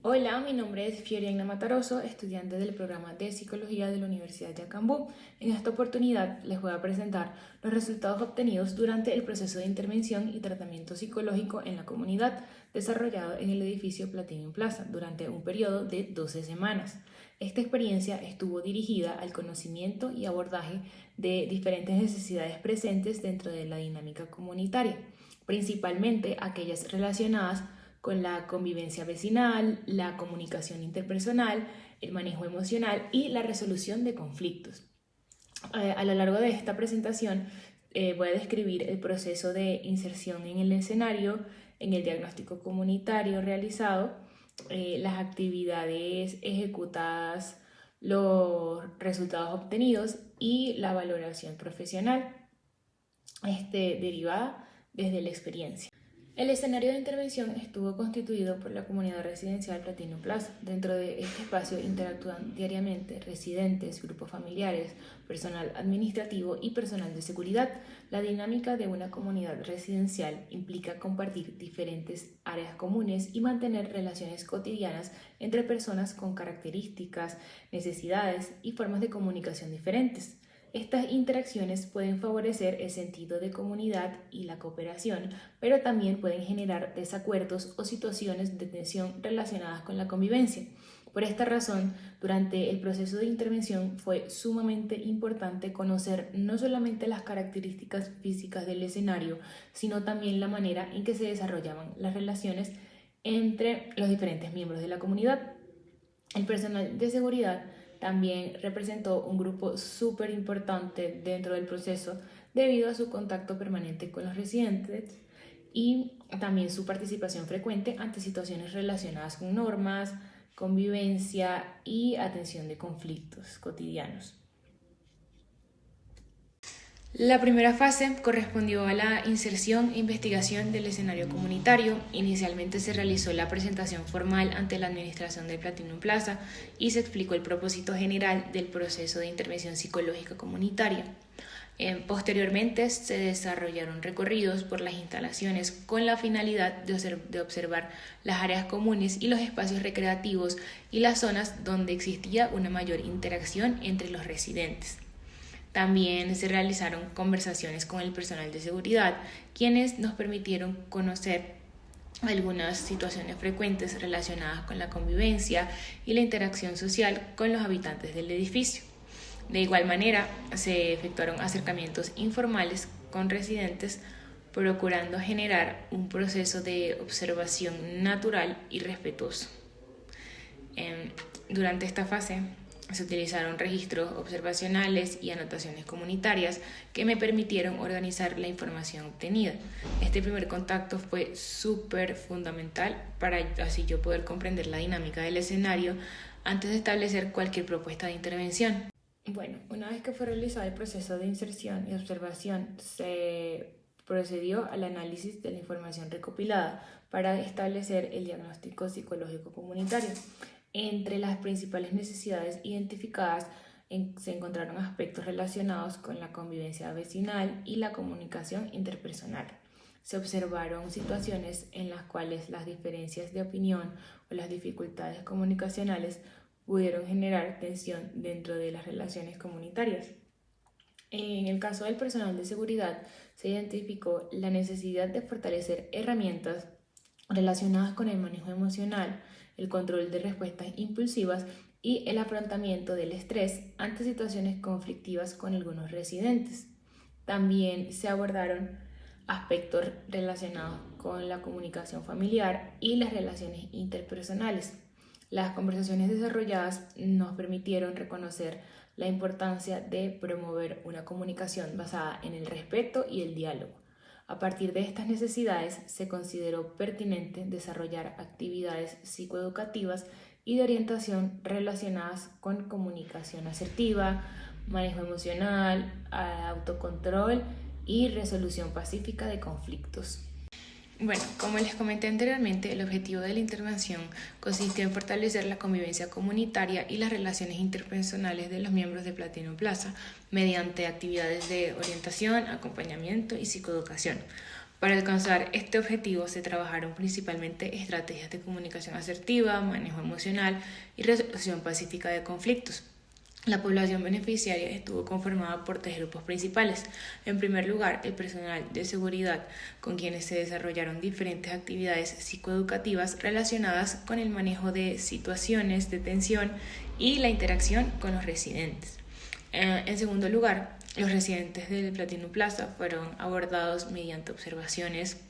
Hola, mi nombre es Fioriana Mataroso, estudiante del programa de Psicología de la Universidad de Acambú. En esta oportunidad les voy a presentar los resultados obtenidos durante el proceso de intervención y tratamiento psicológico en la comunidad desarrollado en el edificio Platinum Plaza durante un periodo de 12 semanas. Esta experiencia estuvo dirigida al conocimiento y abordaje de diferentes necesidades presentes dentro de la dinámica comunitaria, principalmente aquellas relacionadas con la convivencia vecinal, la comunicación interpersonal, el manejo emocional y la resolución de conflictos. A lo largo de esta presentación voy a describir el proceso de inserción en el escenario, en el diagnóstico comunitario realizado, las actividades ejecutadas, los resultados obtenidos y la valoración profesional derivada desde la experiencia. El escenario de intervención estuvo constituido por la comunidad residencial Platinum Plaza. Dentro de este espacio interactúan diariamente residentes, grupos familiares, personal administrativo y personal de seguridad. La dinámica de una comunidad residencial implica compartir diferentes áreas comunes y mantener relaciones cotidianas entre personas con características, necesidades y formas de comunicación diferentes. Estas interacciones pueden favorecer el sentido de comunidad y la cooperación, pero también pueden generar desacuerdos o situaciones de tensión relacionadas con la convivencia. Por esta razón, durante el proceso de intervención fue sumamente importante conocer no solamente las características físicas del escenario, sino también la manera en que se desarrollaban las relaciones entre los diferentes miembros de la comunidad. El personal de seguridad también representó un grupo súper importante dentro del proceso debido a su contacto permanente con los residentes y también su participación frecuente ante situaciones relacionadas con normas, convivencia y atención de conflictos cotidianos. La primera fase correspondió a la inserción e investigación del escenario comunitario. Inicialmente se realizó la presentación formal ante la administración del Platinum Plaza y se explicó el propósito general del proceso de intervención psicológica comunitaria. Posteriormente se desarrollaron recorridos por las instalaciones con la finalidad de observar las áreas comunes y los espacios recreativos y las zonas donde existía una mayor interacción entre los residentes. También se realizaron conversaciones con el personal de seguridad, quienes nos permitieron conocer algunas situaciones frecuentes relacionadas con la convivencia y la interacción social con los habitantes del edificio. De igual manera, se efectuaron acercamientos informales con residentes, procurando generar un proceso de observación natural y respetuoso. Durante esta fase, se utilizaron registros observacionales y anotaciones comunitarias que me permitieron organizar la información obtenida. Este primer contacto fue súper fundamental para así yo poder comprender la dinámica del escenario antes de establecer cualquier propuesta de intervención. Bueno, una vez que fue realizado el proceso de inserción y observación, se procedió al análisis de la información recopilada para establecer el diagnóstico psicológico comunitario. Entre las principales necesidades identificadas se encontraron aspectos relacionados con la convivencia vecinal y la comunicación interpersonal. Se observaron situaciones en las cuales las diferencias de opinión o las dificultades comunicacionales pudieron generar tensión dentro de las relaciones comunitarias. En el caso del personal de seguridad, se identificó la necesidad de fortalecer herramientas relacionadas con el manejo emocional, el control de respuestas impulsivas y el afrontamiento del estrés ante situaciones conflictivas con algunos residentes. También se abordaron aspectos relacionados con la comunicación familiar y las relaciones interpersonales. Las conversaciones desarrolladas nos permitieron reconocer la importancia de promover una comunicación basada en el respeto y el diálogo. A partir de estas necesidades, se consideró pertinente desarrollar actividades psicoeducativas y de orientación relacionadas con comunicación asertiva, manejo emocional, autocontrol y resolución pacífica de conflictos. Bueno, como les comenté anteriormente, el objetivo de la intervención consistió en fortalecer la convivencia comunitaria y las relaciones interpersonales de los miembros de Platinum Plaza mediante actividades de orientación, acompañamiento y psicoeducación. Para alcanzar este objetivo se trabajaron principalmente estrategias de comunicación asertiva, manejo emocional y resolución pacífica de conflictos. La población beneficiaria estuvo conformada por tres grupos principales. En primer lugar, el personal de seguridad, con quienes se desarrollaron diferentes actividades psicoeducativas relacionadas con el manejo de situaciones de tensión y la interacción con los residentes. En segundo lugar, los residentes del Platinum Plaza fueron abordados mediante observaciones,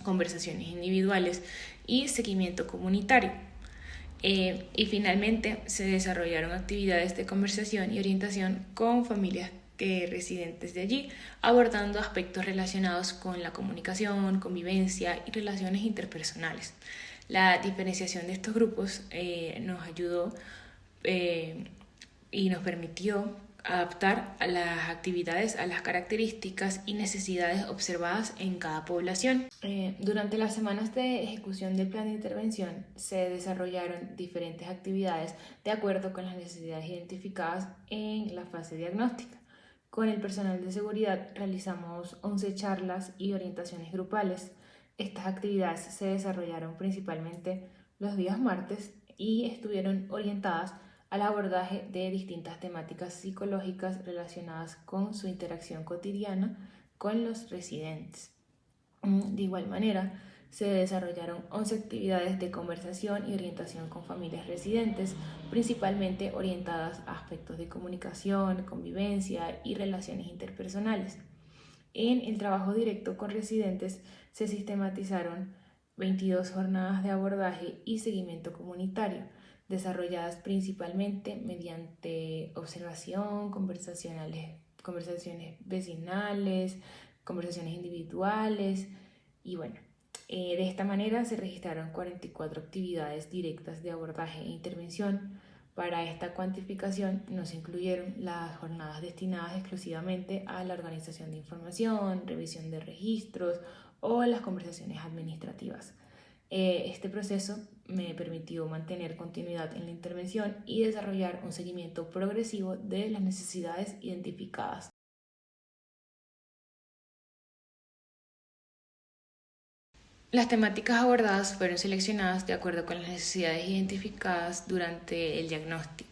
conversaciones individuales y seguimiento comunitario. Y finalmente se desarrollaron actividades de conversación y orientación con familias residentes de allí, abordando aspectos relacionados con la comunicación, convivencia y relaciones interpersonales. La diferenciación de estos grupos nos ayudó y nos permitió adaptar a las actividades a las características y necesidades observadas en cada población. Durante las semanas de ejecución del plan de intervención se desarrollaron diferentes actividades de acuerdo con las necesidades identificadas en la fase diagnóstica. Con el personal de seguridad realizamos 11 charlas y orientaciones grupales. Estas actividades se desarrollaron principalmente los días martes y estuvieron orientadas al abordaje de distintas temáticas psicológicas relacionadas con su interacción cotidiana con los residentes. De igual manera, se desarrollaron 11 actividades de conversación y orientación con familias residentes, principalmente orientadas a aspectos de comunicación, convivencia y relaciones interpersonales. En el trabajo directo con residentes se sistematizaron 22 jornadas de abordaje y seguimiento comunitario, desarrolladas principalmente mediante observación, conversaciones vecinales, conversaciones individuales y bueno, de esta manera se registraron 44 actividades directas de abordaje e intervención. Para esta cuantificación no se incluyeron las jornadas destinadas exclusivamente a la organización de información, revisión de registros o las conversaciones administrativas. Este proceso me permitió mantener continuidad en la intervención y desarrollar un seguimiento progresivo de las necesidades identificadas. Las temáticas abordadas fueron seleccionadas de acuerdo con las necesidades identificadas durante el diagnóstico.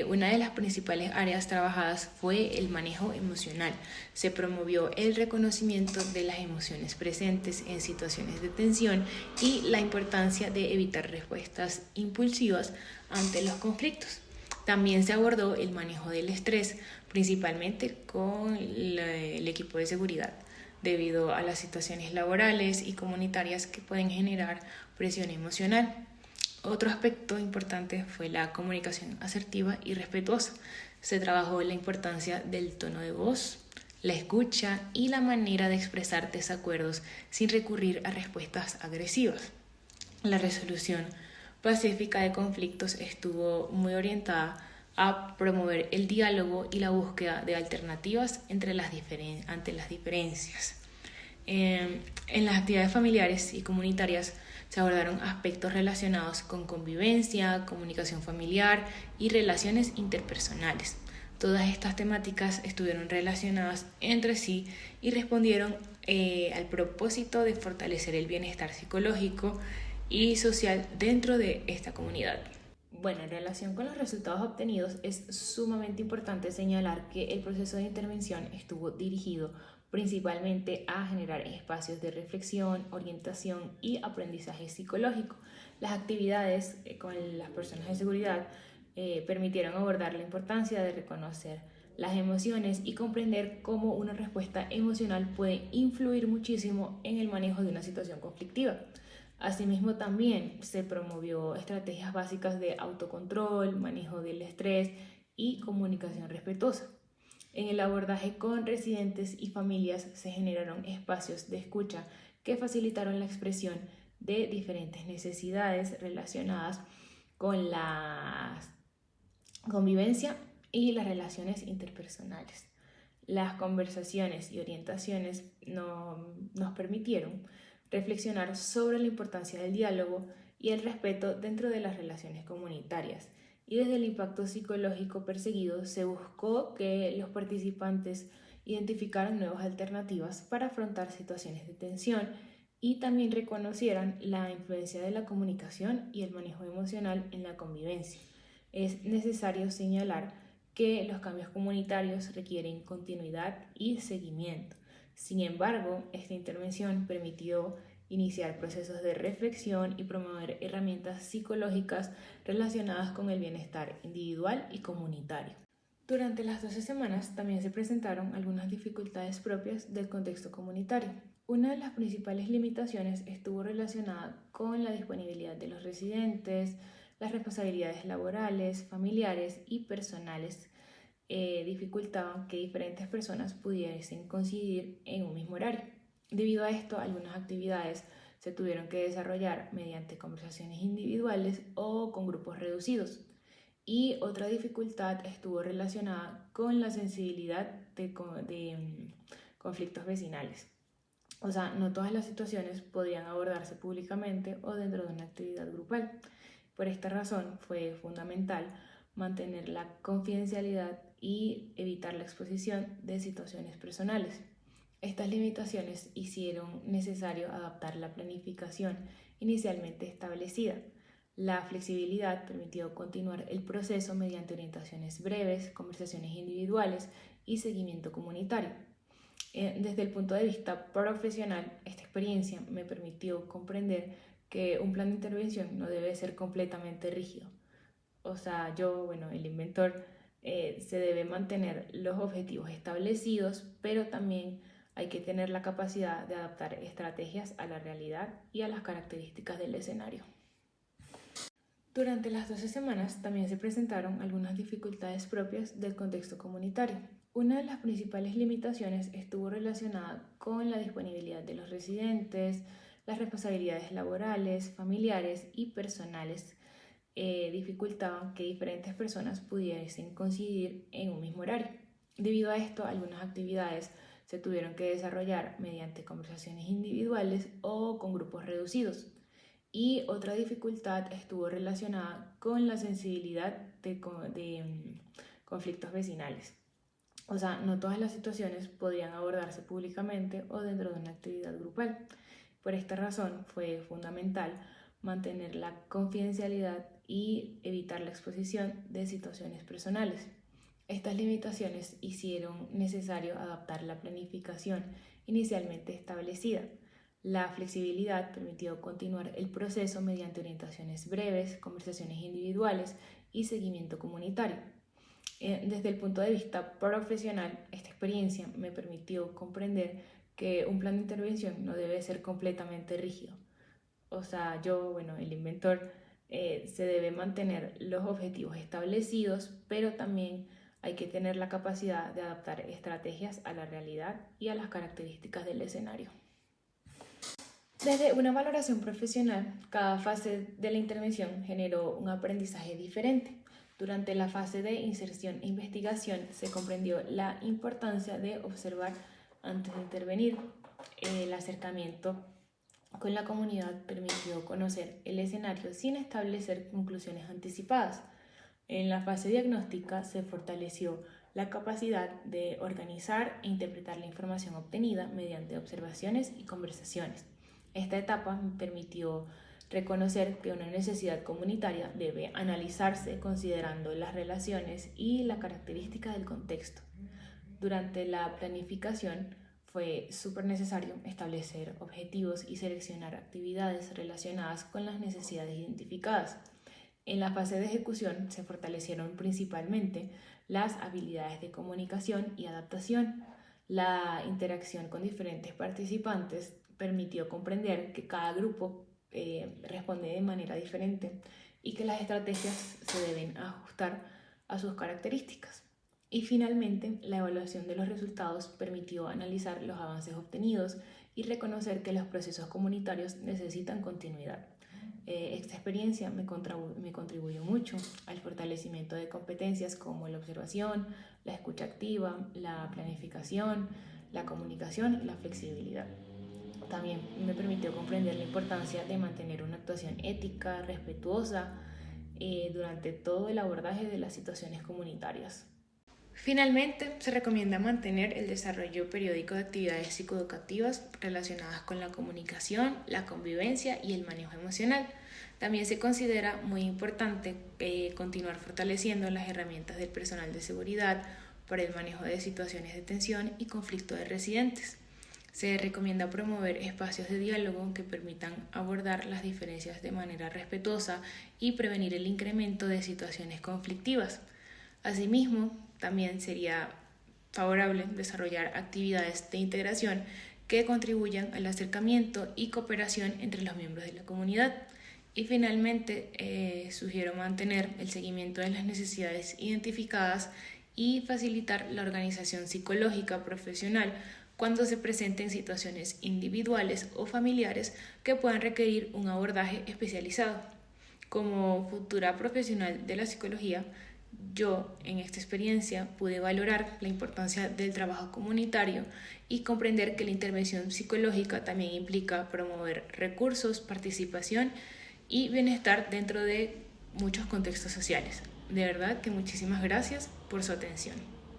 Una de las principales áreas trabajadas fue el manejo emocional. Se promovió el reconocimiento de las emociones presentes en situaciones de tensión y la importancia de evitar respuestas impulsivas ante los conflictos. También se abordó el manejo del estrés, principalmente con el equipo de seguridad, debido a las situaciones laborales y comunitarias que pueden generar presión emocional. Otro aspecto importante fue la comunicación asertiva y respetuosa. Se trabajó la importancia del tono de voz, la escucha y la manera de expresar desacuerdos sin recurrir a respuestas agresivas. La resolución pacífica de conflictos estuvo muy orientada a promover el diálogo y la búsqueda de alternativas ante las diferencias. En las actividades familiares y comunitarias se abordaron aspectos relacionados con convivencia, comunicación familiar y relaciones interpersonales. Todas estas temáticas estuvieron relacionadas entre sí y respondieron al propósito de fortalecer el bienestar psicológico y social dentro de esta comunidad. Bueno, en relación con los resultados obtenidos, es sumamente importante señalar que el proceso de intervención estuvo dirigido principalmente a generar espacios de reflexión, orientación y aprendizaje psicológico. Las actividades con las personas de seguridad permitieron abordar la importancia de reconocer las emociones y comprender cómo una respuesta emocional puede influir muchísimo en el manejo de una situación conflictiva. Asimismo, también se promovió estrategias básicas de autocontrol, manejo del estrés y comunicación respetuosa. En el abordaje con residentes y familias se generaron espacios de escucha que facilitaron la expresión de diferentes necesidades relacionadas con la convivencia y las relaciones interpersonales. Las conversaciones y orientaciones nos permitieron reflexionar sobre la importancia del diálogo y el respeto dentro de las relaciones comunitarias. Y desde el impacto psicológico perseguido se buscó que los participantes identificaran nuevas alternativas para afrontar situaciones de tensión y también reconocieran la influencia de la comunicación y el manejo emocional en la convivencia. Es necesario señalar que los cambios comunitarios requieren continuidad y seguimiento. Sin embargo, esta intervención permitió iniciar procesos de reflexión y promover herramientas psicológicas relacionadas con el bienestar individual y comunitario. Durante las 12 semanas también se presentaron algunas dificultades propias del contexto comunitario. Una de las principales limitaciones estuvo relacionada con la disponibilidad de los residentes, las responsabilidades laborales, familiares y personales dificultaban que diferentes personas pudiesen coincidir en un mismo horario. Debido a esto, algunas actividades se tuvieron que desarrollar mediante conversaciones individuales o con grupos reducidos. Y otra dificultad estuvo relacionada con la sensibilidad de conflictos vecinales. O sea, no todas las situaciones podían abordarse públicamente o dentro de una actividad grupal. Por esta razón fue fundamental mantener la confidencialidad y evitar la exposición de situaciones personales. Estas limitaciones hicieron necesario adaptar la planificación inicialmente establecida. La flexibilidad permitió continuar el proceso mediante orientaciones breves, conversaciones individuales y seguimiento comunitario. Desde el punto de vista profesional, esta experiencia me permitió comprender que un plan de intervención no debe ser completamente rígido. O sea, el inventor, se debe mantener los objetivos establecidos, pero también hay que tener la capacidad de adaptar estrategias a la realidad y a las características del escenario. Durante las 12 semanas también se presentaron algunas dificultades propias del contexto comunitario. Una de las principales limitaciones estuvo relacionada con la disponibilidad de los residentes, las responsabilidades laborales, familiares y personales dificultaban que diferentes personas pudiesen coincidir en un mismo horario. Debido a esto, algunas actividades se tuvieron que desarrollar mediante conversaciones individuales o con grupos reducidos. Y otra dificultad estuvo relacionada con la sensibilidad de conflictos vecinales. O sea, no todas las situaciones podían abordarse públicamente o dentro de una actividad grupal. Por esta razón fue fundamental mantener la confidencialidad y evitar la exposición de situaciones personales. Estas limitaciones hicieron necesario adaptar la planificación inicialmente establecida. La flexibilidad permitió continuar el proceso mediante orientaciones breves, conversaciones individuales y seguimiento comunitario. Desde el punto de vista profesional, esta experiencia me permitió comprender que un plan de intervención no debe ser completamente rígido. O sea, el inventor, se debe mantener los objetivos establecidos, pero también hay que tener la capacidad de adaptar estrategias a la realidad y a las características del escenario. Desde una valoración profesional, cada fase de la intervención generó un aprendizaje diferente. Durante la fase de inserción e investigación se comprendió la importancia de observar antes de intervenir. El acercamiento con la comunidad permitió conocer el escenario sin establecer conclusiones anticipadas. En la fase diagnóstica se fortaleció la capacidad de organizar e interpretar la información obtenida mediante observaciones y conversaciones. Esta etapa me permitió reconocer que una necesidad comunitaria debe analizarse considerando las relaciones y la característica del contexto. Durante la planificación fue súper necesario establecer objetivos y seleccionar actividades relacionadas con las necesidades identificadas. En la fase de ejecución se fortalecieron principalmente las habilidades de comunicación y adaptación. La interacción con diferentes participantes permitió comprender que cada grupo responde de manera diferente y que las estrategias se deben ajustar a sus características. Y finalmente, la evaluación de los resultados permitió analizar los avances obtenidos y reconocer que los procesos comunitarios necesitan continuidad. Esta experiencia me contribuyó mucho al fortalecimiento de competencias como la observación, la escucha activa, la planificación, la comunicación y la flexibilidad. También me permitió comprender la importancia de mantener una actuación ética, respetuosa, durante todo el abordaje de las situaciones comunitarias. Finalmente, se recomienda mantener el desarrollo periódico de actividades psicoeducativas relacionadas con la comunicación, la convivencia y el manejo emocional. También se considera muy importante continuar fortaleciendo las herramientas del personal de seguridad para el manejo de situaciones de tensión y conflicto de residentes. Se recomienda promover espacios de diálogo que permitan abordar las diferencias de manera respetuosa y prevenir el incremento de situaciones conflictivas. Asimismo, también sería favorable desarrollar actividades de integración que contribuyan al acercamiento y cooperación entre los miembros de la comunidad. Y finalmente, sugiero mantener el seguimiento de las necesidades identificadas y facilitar la organización psicológica profesional cuando se presenten situaciones individuales o familiares que puedan requerir un abordaje especializado. Como futura profesional de la psicología, yo en esta experiencia pude valorar la importancia del trabajo comunitario y comprender que la intervención psicológica también implica promover recursos, participación y bienestar dentro de muchos contextos sociales. De verdad que muchísimas gracias por su atención.